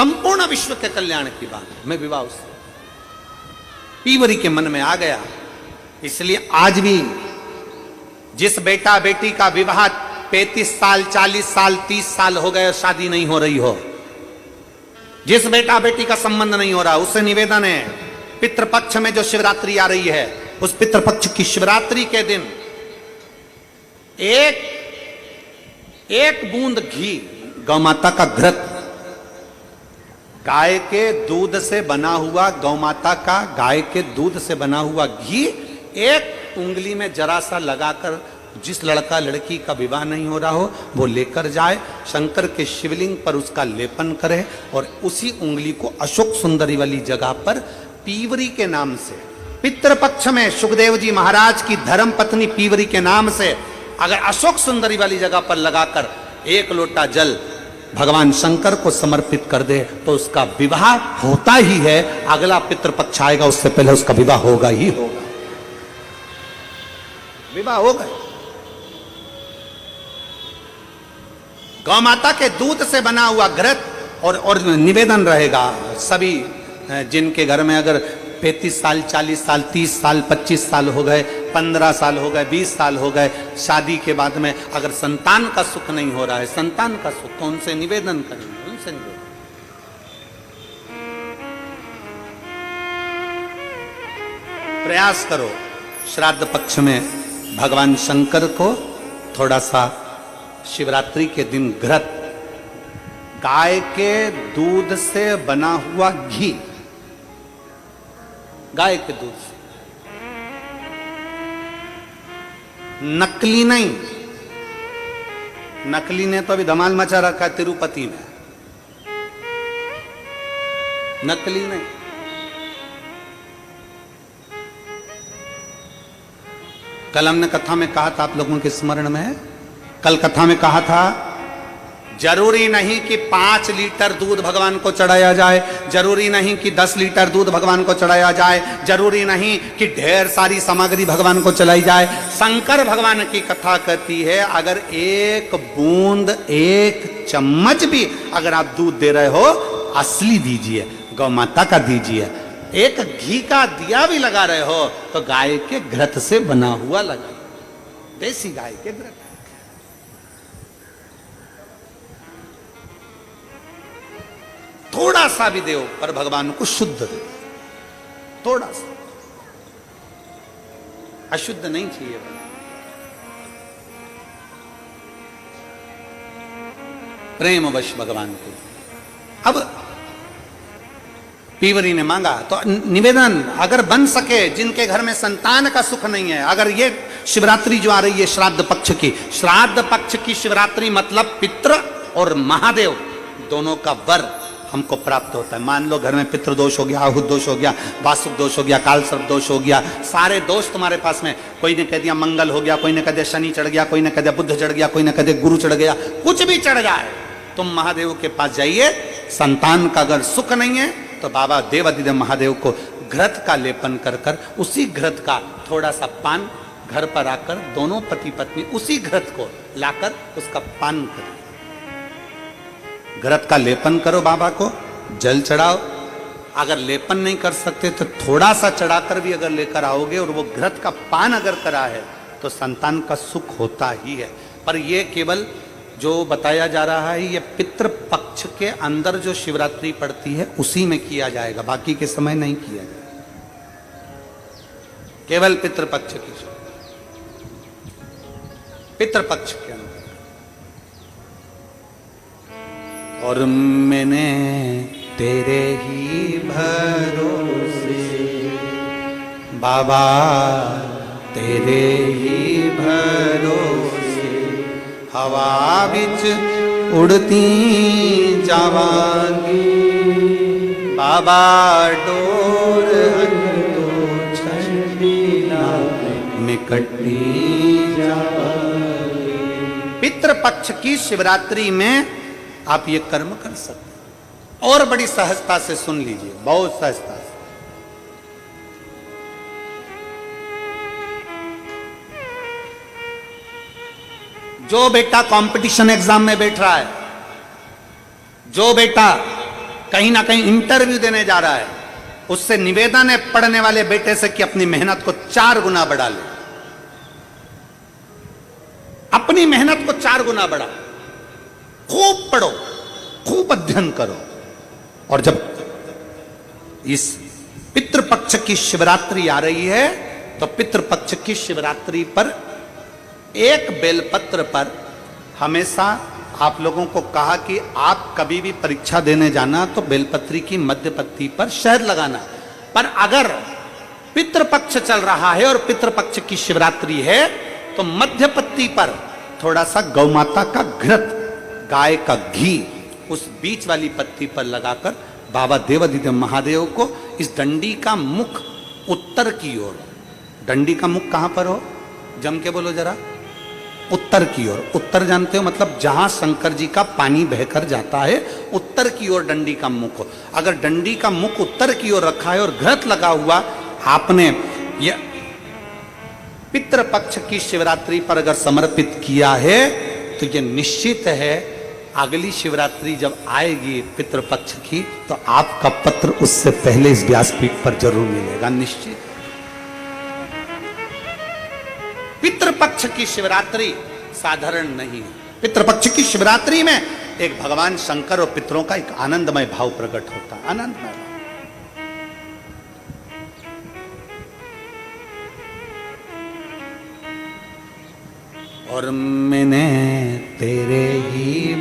संपूर्ण विश्व के कल्याण की बात है। मैं विवाह उससे पीवरी के मन में आ गया। इसलिए आज भी जिस बेटा बेटी का विवाह 35 साल 40 साल 30 साल हो गए शादी नहीं हो रही हो, जिस बेटा बेटी का संबंध नहीं हो रहा, उससे निवेदन है पितृपक्ष में जो शिवरात्रि आ रही है, उस पितृपक्ष की शिवरात्रि के दिन एक बूंद घी, गौ माता का घृत, गाय के दूध से बना हुआ, गौ माता का गाय के दूध से बना हुआ घी एक उंगली में जरा सा लगाकर जिस लड़का लड़की का विवाह नहीं हो रहा हो वो लेकर जाए, शंकर के शिवलिंग पर उसका लेपन करे और उसी उंगली को अशोक सुंदरी वाली जगह पर पीवरी के नाम से, पितृपक्ष में सुखदेव जी महाराज की धर्म पत्नी पीवरी के नाम से अगर अशोक सुंदरी वाली जगह पर लगाकर एक लोटा जल भगवान शंकर को समर्पित कर दे तो उसका विवाह होता ही है। अगला पितृपक्ष आएगा उससे पहले उसका विवाह होगा ही होगा, विवाह होगा। गौ माता के दूध से बना हुआ घृत और निवेदन रहेगा सभी जिनके घर में अगर 35 साल 40 साल 30 साल 25 साल हो गए, 15 साल हो गए, 20 साल हो गए, शादी के बाद में अगर संतान का सुख नहीं हो रहा है, संतान का सुख, तो उनसे निवेदन करेंगे, उनसे निवेदन। प्रयास करो श्राद्ध पक्ष में भगवान शंकर को थोड़ा सा शिवरात्रि के दिन घृत, गाय के दूध से बना हुआ घी, गाय के दूध से, नकली नहीं, नकली ने तो अभी धमाल मचा रखा है तिरुपति में, नकली नहीं। कल हमने कथा में कहा था, आप लोगों के स्मरण में है, कल कथा में कहा था जरूरी नहीं कि 5 लीटर दूध भगवान को चढ़ाया जाए, जरूरी नहीं कि 10 लीटर दूध भगवान को चढ़ाया जाए, जरूरी नहीं कि ढेर सारी सामग्री भगवान को चलाई जाए। शंकर भगवान की कथा कहती है अगर एक बूंद, एक चम्मच भी अगर आप दूध दे रहे हो असली दीजिए, गौ माता का दीजिए। एक घी का दिया भी लगा रहे हो तो गाय के घृत से बना हुआ लगाइए, देसी गाय के घृत। थोड़ा सा भी दो पर भगवान को शुद्ध दो, थोड़ा सा, अशुद्ध नहीं चाहिए। प्रेमवश भगवान को। अब पीवरी ने मांगा तो निवेदन अगर बन सके, जिनके घर में संतान का सुख नहीं है, अगर ये शिवरात्रि जो आ रही है श्राद्ध पक्ष की, श्राद्ध पक्ष की शिवरात्रि मतलब पितृ और महादेव दोनों का वर हमको प्राप्त होता है। मान लो घर में पितृ दोष हो गया, आहुत दोष हो गया, वासुक दोष हो गया, काल सर्प दोष हो गया, सारे दोष तुम्हारे पास में, कोई ने कह दिया मंगल हो गया, कोई ने कह दिया शनि चढ़ गया, कोई ने कह दिया बुध चढ़ गया, कोई ने कह दिया गुरु चढ़ गया, कुछ भी चढ़ जाए, तुम महादेव के पास जाइए। संतान का अगर सुख नहीं है तो बाबा देवादिदेव महादेव को घृत का लेपन कर कर उसी घृत का थोड़ा सा पान घर पर आकर दोनों पति पत्नी उसी घृत को लाकर उसका पान करें, घृत का लेपन करो, बाबा को जल चढ़ाओ। अगर लेपन नहीं कर सकते तो थोड़ा सा चढ़ाकर भी अगर लेकर आओगे और वो घृत का पान अगर करा है तो संतान का सुख होता ही है। पर ये केवल जो बताया जा रहा है ये पितृपक्ष के अंदर जो शिवरात्रि पड़ती है उसी में किया जाएगा, बाकी के समय नहीं किया जाएगा, केवल पितृपक्ष की, पितृपक्ष के अंदर। और मैंने तेरे ही भरोसे बाबा, तेरे ही भरोसे हवा बिच उड़ती जावांगी, बाबा डोर तो छंडीला में कटी जावांगी। पितृपक्ष की शिवरात्रि में आप ये कर्म कर सकते हैं। और बड़ी सहजता से सुन लीजिए, बहुत सहजता से। जो बेटा कंपटीशन एग्जाम में बैठ रहा है, जो बेटा कहीं ना कहीं इंटरव्यू देने जा रहा है, उससे निवेदन है पढ़ने वाले बेटे से कि अपनी मेहनत को 4 गुना बढ़ा ले, अपनी मेहनत को 4 गुना बढ़ा, खूब पढ़ो, खूब अध्ययन करो। और जब इस पितृपक्ष की शिवरात्रि आ रही है तो पितृपक्ष की शिवरात्रि पर एक बेलपत्र पर हमेशा आप लोगों को कहा कि आप कभी भी परीक्षा देने जाना तो बेलपत्री की मध्य पत्ती पर शहद लगाना। पर अगर पितृपक्ष चल रहा है और पितृपक्ष की शिवरात्रि है तो मध्य पत्ती पर थोड़ा सा गौमाता का घृत, गाय का घी उस बीच वाली पत्ती पर लगाकर बाबा देवादिदेव महादेव को इस डंडी का मुख उत्तर की ओर, डंडी का मुख कहां पर हो, जम के बोलो जरा, उत्तर की ओर। उत्तर जानते हो मतलब जहां शंकर जी का पानी बहकर जाता है, उत्तर की ओर डंडी का मुख हो। अगर डंडी का मुख उत्तर की ओर रखा है और घृत लगा हुआ आपने ये पितृपक्ष की शिवरात्रि पर अगर समर्पित किया है तो ये निश्चित है अगली शिवरात्रि जब आएगी पितृपक्ष की तो आपका पत्र उससे पहले इस व्यासपीठ पर जरूर मिलेगा, निश्चित। पितृपक्ष की शिवरात्रि साधारण नहीं है। पितृपक्ष की शिवरात्रि में एक भगवान शंकर और पितरों का एक आनंदमय भाव प्रकट होता है, आनंदमय भाव। और मैंने तेरे ही